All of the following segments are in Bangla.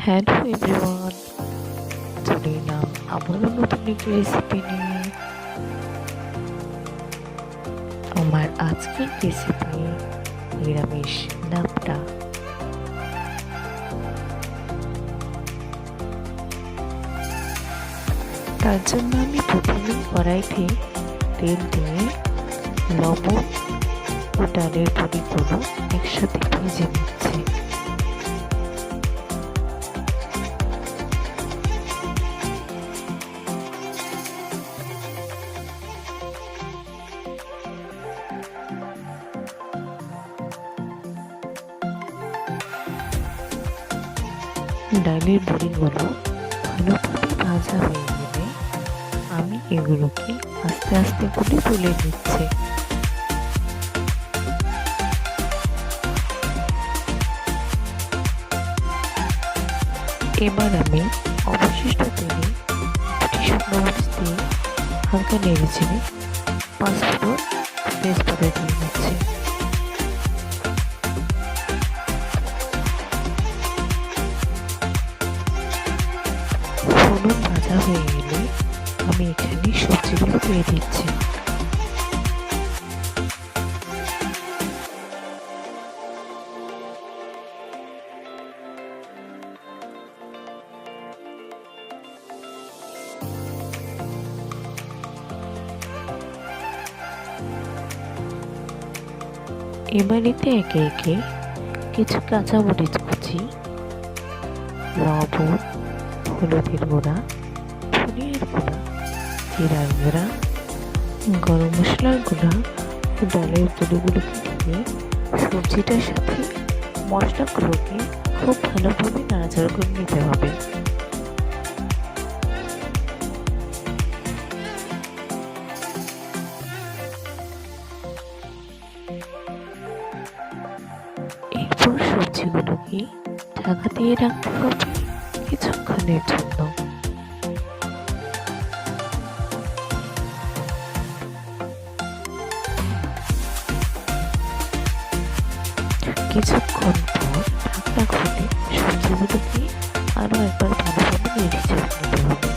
হ্যালো এভরিওয়ান, চলে এলাম আবারও নতুন একটি রেসিপি নিয়ে। আমার আজকের রেসিপি নিরামিষ লাবড়া। তার জন্য আমি প্রথমে কড়াইতে তেল দিয়ে লবণ ও ডালের বড়িগুলো একসাথে ভেজে নিচ্ছি। ডালের বড়িগুলো ভালোভাবে ভাজা হয়ে গেলে আমি এগুলোকে আস্তে আস্তে করে তুলে নিচ্ছি। এবার আমি অবশিষ্ট তেলে দুটি শুকনো মরিচ দিয়ে হালকা নেড়ে চেড়ে 5 ফোঁটা তেজপাতা দিয়ে নিচ্ছি। ফোড়ন ভাজা হয়ে গেলে আমি এখানে সবজিগুলো দিয়ে দিচ্ছি। এবার এতে একে একে কিছু কাঁচামরিচ কুচি, লবণ, হলুদের গুঁড়া, ধনিয়ার গুঁড়া, জিরার গুঁড়া, গরম মশলার গুঁড়া ও ডালের বড়িগুলোকে দিয়ে সবজিটার সাথে মশলাগুলোকে খুব ভালোভাবে নাড়াচাড়া করে নিতে হবে। এরপর সবজিগুলোকে ঢাকা দিয়ে রাখতে হবে কিছুক্ষণের জন্য। কিছুক্ষণ পর ঢাকনা খুলে সবজিগুলোকে আরো একবার ভালোভাবে নেড়ে চেড়ে নিতে হবে।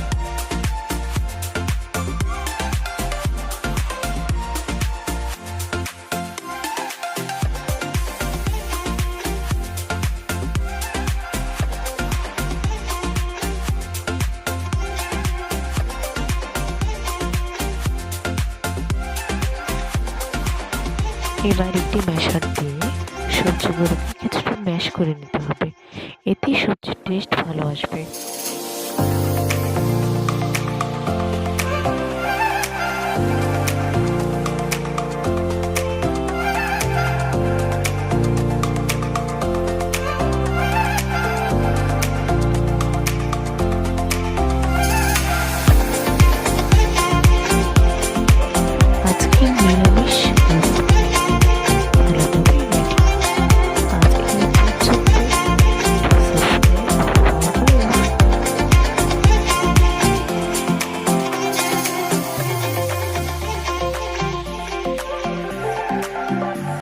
এবার একটি ম্যাশার দিয়ে সবজিগুলোকে কিছুটা ম্যাশ করে নিতে হবে, এতে সবজির টেস্ট ভালো আসবে।